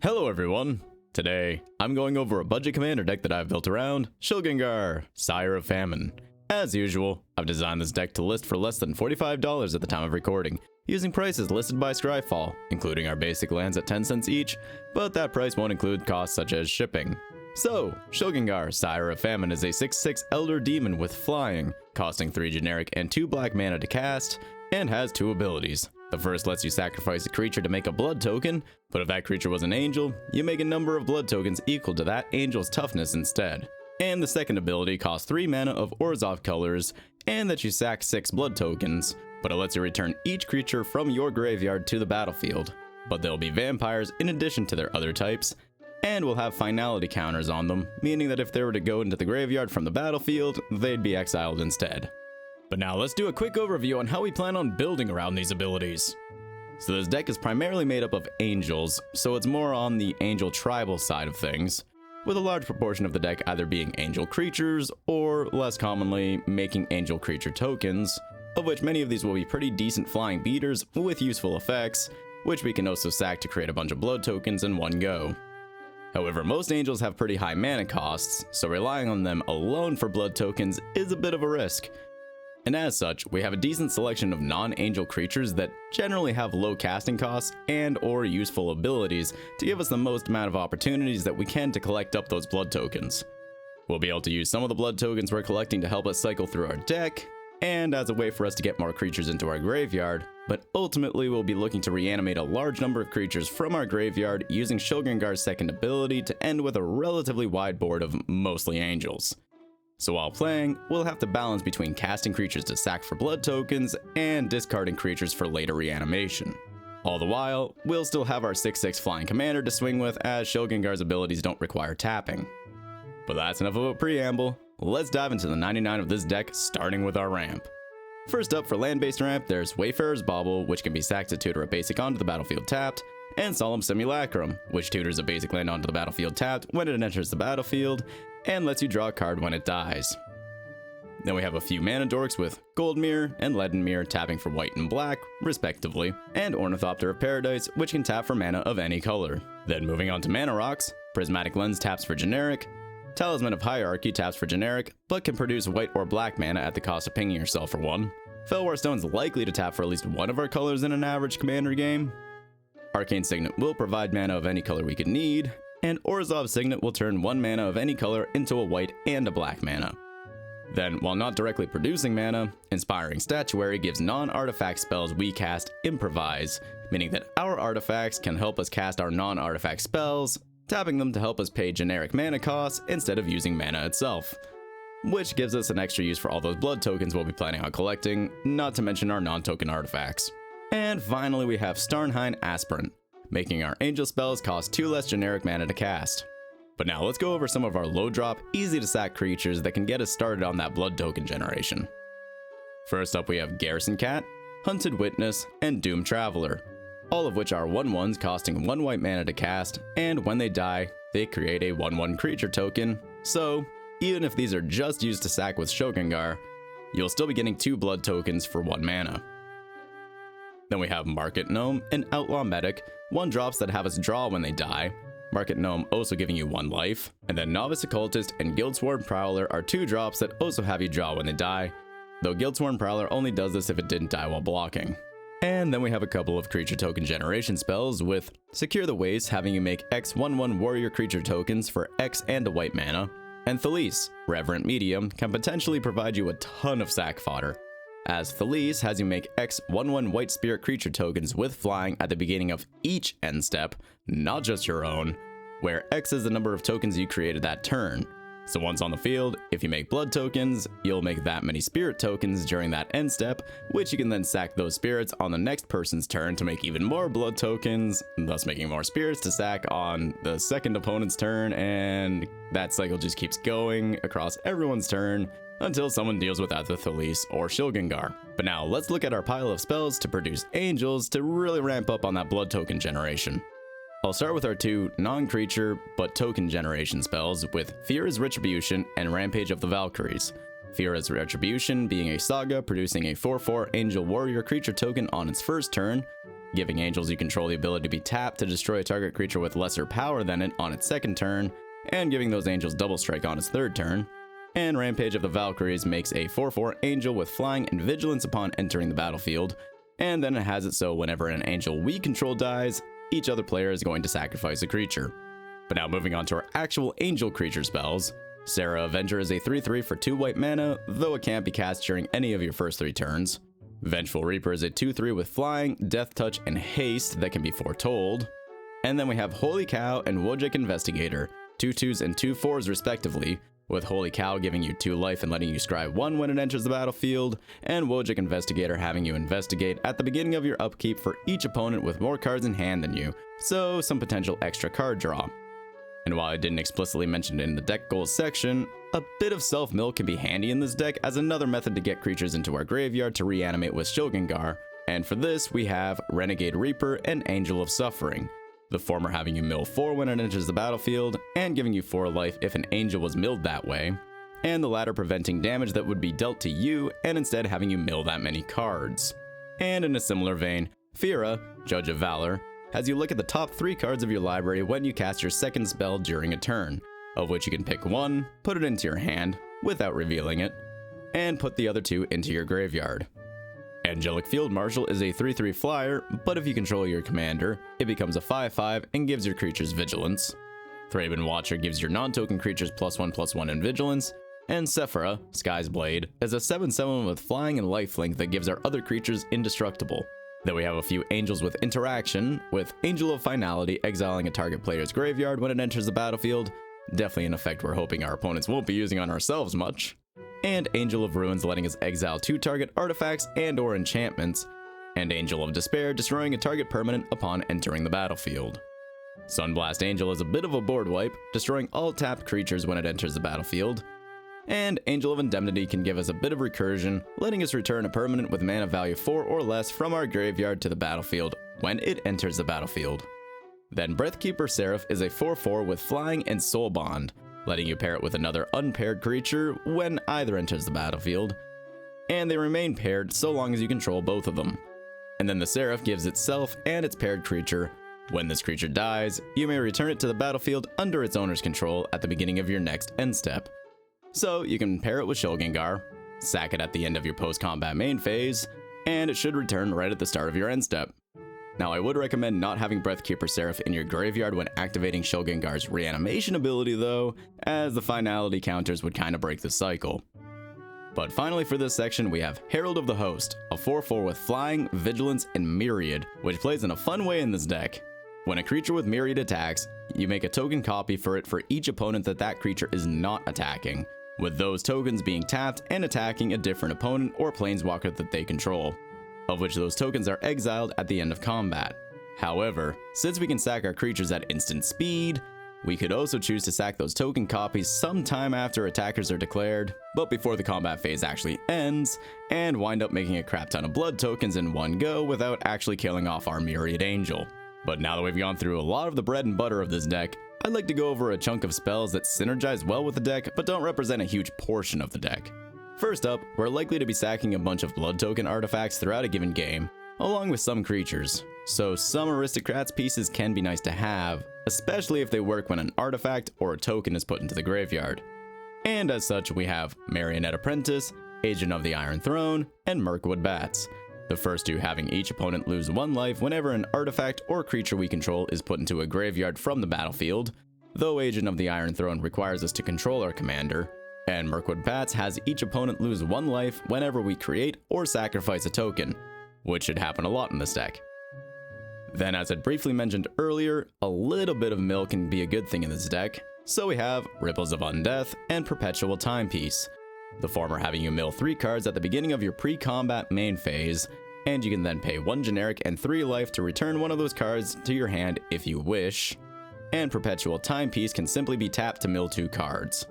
Hello everyone! Today, I'm going over a budget commander deck that I've built around Shilgengar, Sire of Famine. As usual, I've designed this deck to list for less than $45 at the time of recording, using prices listed by Scryfall, including our basic lands at 10 cents each, but that price won't include costs such as shipping. So, Shilgengar, Sire of Famine is a 6/6 Elder Demon with flying, costing 3 generic and 2 black mana to cast, and has 2 abilities. The first lets you sacrifice a creature to make a blood token, but if that creature was an angel, you make a number of blood tokens equal to that angel's toughness instead. And the second ability costs 3 mana of Orzhov colors, and that you sack 6 blood tokens, but it lets you return each creature from your graveyard to the battlefield. But they'll be vampires in addition to their other types, and will have finality counters on them, meaning that if they were to go into the graveyard from the battlefield, they'd be exiled instead. But now let's do a quick overview on how we plan on building around these abilities. So this deck is primarily made up of angels, so it's more on the angel tribal side of things, with a large proportion of the deck either being angel creatures, or less commonly, making angel creature tokens, of which many of these will be pretty decent flying beaters with useful effects, which we can also sack to create a bunch of blood tokens in one go. However, most angels have pretty high mana costs, so relying on them alone for blood tokens is a bit of a risk. And as such, we have a decent selection of non-angel creatures that generally have low casting costs and or useful abilities to give us the most amount of opportunities that we can to collect up those blood tokens. We'll be able to use some of the blood tokens we're collecting to help us cycle through our deck, and as a way for us to get more creatures into our graveyard, but ultimately we'll be looking to reanimate a large number of creatures from our graveyard using Shilgengar's second ability to end with a relatively wide board of mostly angels. So while playing, we'll have to balance between casting creatures to sack for blood tokens and discarding creatures for later reanimation. All the while, we'll still have our 6/6 flying commander to swing with, as Shilgengar's abilities don't require tapping. But that's enough of a preamble. Let's dive into the 99 of this deck, starting with our ramp. First up, for land-based ramp, there's Wayfarer's Bauble, which can be sacked to tutor a basic onto the battlefield tapped, and Solemn Simulacrum, which tutors a basic land onto the battlefield tapped when it enters the battlefield, and lets you draw a card when it dies. Then we have a few mana dorks with Goldmere and Leadenmere tapping for white and black, respectively, and Ornithopter of Paradise, which can tap for mana of any color. Then moving on to mana rocks, Prismatic Lens taps for generic, Talisman of Hierarchy taps for generic, but can produce white or black mana at the cost of pinging yourself for 1. Fellwar Stone's likely to tap for at least one of our colors in an average commander game. Arcane Signet will provide mana of any color we could need, and Orzhov Signet will turn 1 mana of any color into a white and a black mana. Then, while not directly producing mana, Inspiring Statuary gives non-artifact spells we cast Improvise, meaning that our artifacts can help us cast our non-artifact spells, tapping them to help us pay generic mana costs instead of using mana itself, which gives us an extra use for all those blood tokens we'll be planning on collecting, not to mention our non-token artifacts. And finally, we have Starnheim Aspirant, making our angel spells cost 2 less generic mana to cast. But now let's go over some of our low drop, easy to sack creatures that can get us started on that blood token generation. First up, we have Garrison Cat, Hunted Witness, and Doom Traveler, all of which are 1/1s costing 1 white mana to cast, and when they die, they create a 1/1 creature token, so even if these are just used to sack with Shilgengar, you'll still be getting 2 blood tokens for 1 mana. Then we have Market Gnome and Outlaw Medic, 1-drops that have us draw when they die, Market Gnome also giving you 1 life, and then Novice Occultist and Guildsworn Prowler are 2-drops that also have you draw when they die, though Guildsworn Prowler only does this if it didn't die while blocking. And then we have a couple of creature token generation spells with Secure the Waste having you make X 1/1 warrior creature tokens for X and a white mana, and Thales, Reverent Medium, can potentially provide you a ton of sack fodder, as Thales has you make X 1/1 white spirit creature tokens with flying at the beginning of each end step, not just your own, where X is the number of tokens you created that turn. So once on the field, if you make blood tokens, you'll make that many spirit tokens during that end step, which you can then sack those spirits on the next person's turn to make even more blood tokens, thus making more spirits to sack on the second opponent's turn, and that cycle just keeps going across everyone's turn until someone deals with either Thales or Shilgengar. But now let's look at our pile of spells to produce angels to really ramp up on that blood token generation. I'll start with our 2 non-creature but token generation spells with Fira's Retribution and Rampage of the Valkyries. Fira's Retribution being a saga producing a 4/4 angel warrior creature token on its first turn, giving angels you control the ability to be tapped to destroy a target creature with lesser power than it on its second turn, and giving those angels double strike on its third turn. And Rampage of the Valkyries makes a 4/4 angel with flying and vigilance upon entering the battlefield, and then it has it so whenever an angel we control dies, each other player is going to sacrifice a creature. But now moving on to our actual angel creature spells. Sarah Avenger is a 3/3 for 2 white mana, though it can't be cast during any of your first 3 turns. Vengeful Reaper is a 2/3 with flying, death touch, and haste that can be foretold. And then we have Holy Cow and Wojciech Investigator, 2/2s and 2/4s respectively, with Holy Cow giving you 2 life and letting you scry 1 when it enters the battlefield, and Wojciech Investigator having you investigate at the beginning of your upkeep for each opponent with more cards in hand than you, so some potential extra card draw. And while I didn't explicitly mention it in the deck goals section, a bit of self-mill can be handy in this deck as another method to get creatures into our graveyard to reanimate with Shilgengar, and for this we have Renegade Reaper and Angel of Suffering, the former having you mill 4 when it enters the battlefield, and giving you 4 life if an angel was milled that way, and the latter preventing damage that would be dealt to you and instead having you mill that many cards. And in a similar vein, Fira, Judge of Valor, has you look at the top 3 cards of your library when you cast your second spell during a turn, of which you can pick 1, put it into your hand, without revealing it, and put the other 2 into your graveyard. Angelic Field Marshal is a 3/3 flyer, but if you control your commander, it becomes a 5/5 and gives your creatures vigilance. Thraben Watcher gives your non-token creatures +1/+1 in vigilance, and Sephira, Sky's Blade, is a 7/7 with flying and lifelink that gives our other creatures indestructible. Then we have a few angels with interaction, with Angel of Finality exiling a target player's graveyard when it enters the battlefield, definitely an effect we're hoping our opponents won't be using on ourselves much, and Angel of Ruins letting us exile 2 target artifacts and or enchantments, and Angel of Despair destroying a target permanent upon entering the battlefield. Sunblast Angel is a bit of a board wipe, destroying all tapped creatures when it enters the battlefield, and Angel of Indemnity can give us a bit of recursion, letting us return a permanent with mana value 4 or less from our graveyard to the battlefield when it enters the battlefield. Then Breathkeeper Seraph is a 4/4 with flying and soul bond, letting you pair it with another unpaired creature when either enters the battlefield, and they remain paired so long as you control both of them. And then the Seraph gives itself and its paired creature, when this creature dies, you may return it to the battlefield under its owner's control at the beginning of your next end step. So you can pair it with Shilgengar, sack it at the end of your post-combat main phase, and it should return right at the start of your end step. Now I would recommend not having Breathkeeper Seraph in your graveyard when activating Shilgengar's reanimation ability though, as the finality counters would kinda break the cycle. But finally for this section we have Herald of the Host, a 4/4 with flying, vigilance, and myriad, which plays in a fun way in this deck. When a creature with myriad attacks, you make a token copy for it for each opponent that creature is not attacking, with those tokens being tapped and attacking a different opponent or planeswalker that they control, of which those tokens are exiled at the end of combat. However, since we can sack our creatures at instant speed, we could also choose to sack those token copies sometime after attackers are declared, but before the combat phase actually ends, and wind up making a crap ton of blood tokens in one go without actually killing off our Myriad Angel. But now that we've gone through a lot of the bread and butter of this deck, I'd like to go over a chunk of spells that synergize well with the deck, but don't represent a huge portion of the deck. First up, we're likely to be sacking a bunch of blood token artifacts throughout a given game, along with some creatures, so some Aristocrats pieces can be nice to have, especially if they work when an artifact or a token is put into the graveyard. And as such, we have Marionette Apprentice, Agent of the Iron Throne, and Mirkwood Bats, the first 2 having each opponent lose 1 life whenever an artifact or creature we control is put into a graveyard from the battlefield, though Agent of the Iron Throne requires us to control our commander, and Mirkwood Bats has each opponent lose 1 life whenever we create or sacrifice a token, which should happen a lot in this deck. Then as I briefly mentioned earlier, a little bit of mill can be a good thing in this deck, so we have Ripples of Undeath and Perpetual Timepiece, the former having you mill 3 cards at the beginning of your pre-combat main phase, and you can then pay 1 generic and 3 life to return one of those cards to your hand if you wish, and Perpetual Timepiece can simply be tapped to mill 2 cards.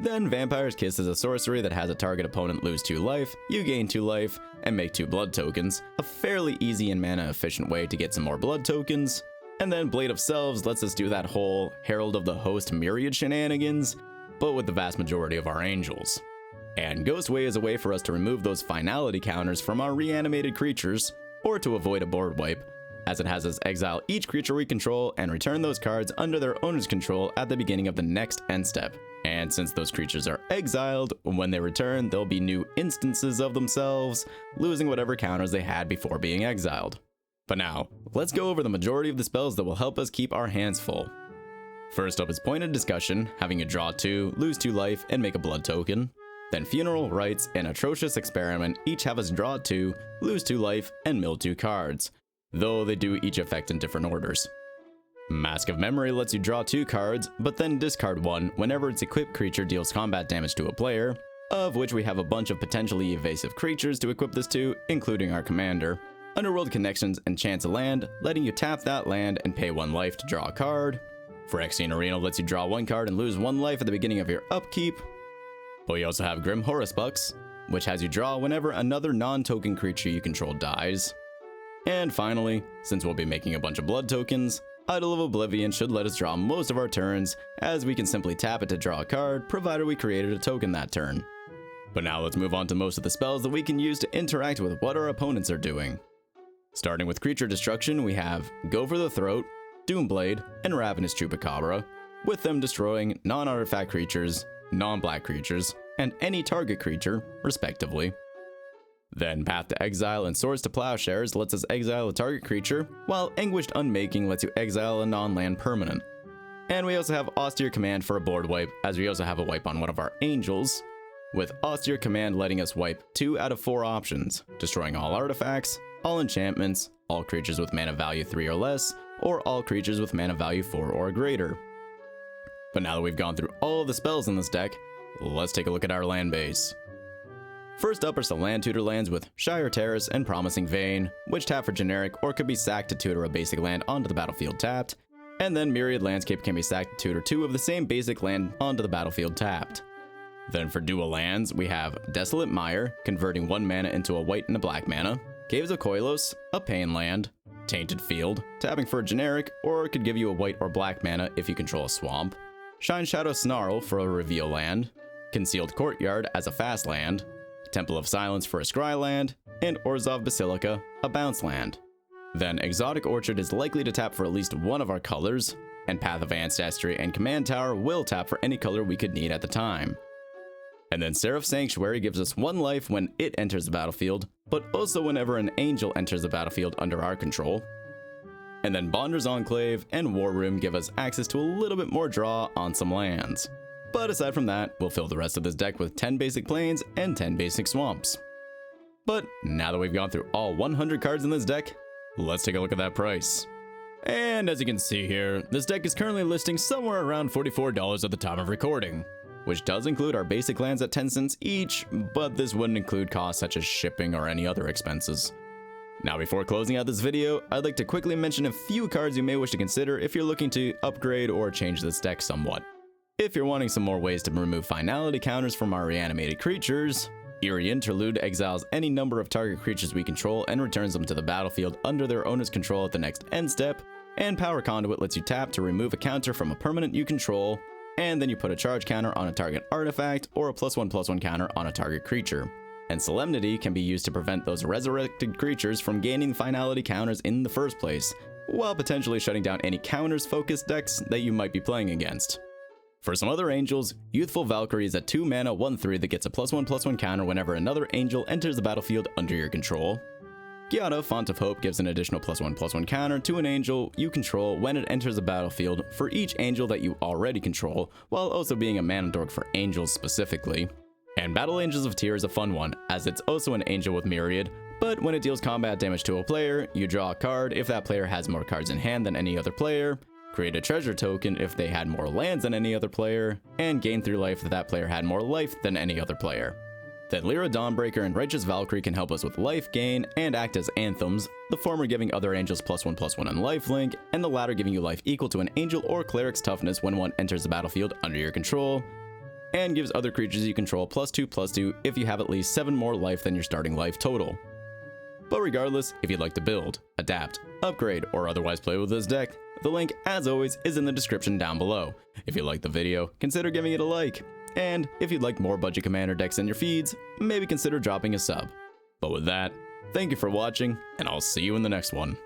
Then Vampire's Kiss is a sorcery that has a target opponent lose 2 life, you gain 2 life, and make 2 blood tokens, a fairly easy and mana efficient way to get some more blood tokens. And then Blade of Selves lets us do that whole Herald of the Host myriad shenanigans, but with the vast majority of our angels. And Ghostway is a way for us to remove those finality counters from our reanimated creatures, or to avoid a board wipe, as it has us exile each creature we control and return those cards under their owner's control at the beginning of the next end step. And since those creatures are exiled, when they return, there'll be new instances of themselves, losing whatever counters they had before being exiled. But now, let's go over the majority of the spells that will help us keep our hands full. First up is Pointed Discussion, having you draw 2, lose 2 life, and make a blood token. Then Funeral Rites and Atrocious Experiment each have us draw 2, lose 2 life, and mill 2 cards, though they do each effect in different orders. Mask of Memory lets you draw 2 cards, but then discard 1 whenever its equipped creature deals combat damage to a player, of which we have a bunch of potentially evasive creatures to equip this to, including our commander. Underworld Connections enchants a land, letting you tap that land and pay 1 life to draw a card. Phyrexian Arena lets you draw 1 card and lose 1 life at the beginning of your upkeep. But we also have Grim Horusbucks, which has you draw whenever another non-token creature you control dies. And finally, since we'll be making a bunch of blood tokens, Idol of Oblivion should let us draw most of our turns, as we can simply tap it to draw a card, provided we created a token that turn. But now let's move on to most of the spells that we can use to interact with what our opponents are doing. Starting with creature destruction, we have Go for the Throat, Doomblade, and Ravenous Chupacabra, with them destroying non-artifact creatures, non-black creatures, and any target creature, respectively. Then Path to Exile and Swords to Plowshares lets us exile a target creature, while Anguished Unmaking lets you exile a non-land permanent. And we also have Austere Command for a board wipe, as we also have a wipe on one of our angels, with Austere Command letting us wipe 2 out of 4 options, destroying all artifacts, all enchantments, all creatures with mana value 3 or less, or all creatures with mana value 4 or greater. But now that we've gone through all of the spells in this deck, let's take a look at our land base. First up are some land tutor lands with Shire Terrace and Promising Vein, which tap for generic or could be sacked to tutor a basic land onto the battlefield tapped, and then Myriad Landscape can be sacked to tutor 2 of the same basic land onto the battlefield tapped. Then for dual lands, we have Desolate Mire, converting 1 mana into a white and a black mana, Caves of Koilos, a pain land, Tainted Field, tapping for a generic or it could give you a white or black mana if you control a swamp, Shine Shadow Snarl for a reveal land, Concealed Courtyard as a fast land, Temple of Silence for a scry land, and Orzhov Basilica, a bounce land. Then Exotic Orchard is likely to tap for at least one of our colors, and Path of Ancestry and Command Tower will tap for any color we could need at the time. And then Seraph Sanctuary gives us 1 life when it enters the battlefield, but also whenever an angel enters the battlefield under our control. And then Bonder's Enclave and War Room give us access to a little bit more draw on some lands. But aside from that, we'll fill the rest of this deck with 10 basic plains and 10 basic swamps. But now that we've gone through all 100 cards in this deck, let's take a look at that price. And as you can see here, this deck is currently listing somewhere around $44 at the time of recording, which does include our basic lands at 10 cents each, but this wouldn't include costs such as shipping or any other expenses. Now before closing out this video, I'd like to quickly mention a few cards you may wish to consider if you're looking to upgrade or change this deck somewhat. If you're wanting some more ways to remove finality counters from our reanimated creatures, Eerie Interlude exiles any number of target creatures we control and returns them to the battlefield under their owner's control at the next end step, and Power Conduit lets you tap to remove a counter from a permanent you control, and then you put a charge counter on a target artifact or a +1/+1 counter on a target creature. And Solemnity can be used to prevent those resurrected creatures from gaining finality counters in the first place, while potentially shutting down any counters focused decks that you might be playing against. For some other angels, Youthful Valkyrie is a 2 mana 1/3 that gets a +1/+1 counter whenever another angel enters the battlefield under your control. Giada, Font of Hope gives an additional +1/+1 counter to an angel you control when it enters the battlefield for each angel that you already control, while also being a mana dork for angels specifically. And Battle Angels of Tyr is a fun one, as it's also an angel with Myriad, but when it deals combat damage to a player, you draw a card if that player has more cards in hand than any other player, create a treasure token if they had more lands than any other player, and gain 3 life if that player had more life than any other player. Then Lyra Dawnbreaker and Righteous Valkyrie can help us with life gain and act as anthems, the former giving other angels +1/+1 and lifelink, and the latter giving you life equal to an angel or cleric's toughness when one enters the battlefield under your control, and gives other creatures you control +2/+2 if you have at least 7 more life than your starting life total. But regardless, if you'd like to build, adapt, upgrade, or otherwise play with this deck, the link, as always, is in the description down below. If you liked the video, consider giving it a like. And if you'd like more budget commander decks in your feeds, maybe consider dropping a sub. But with that, thank you for watching, and I'll see you in the next one.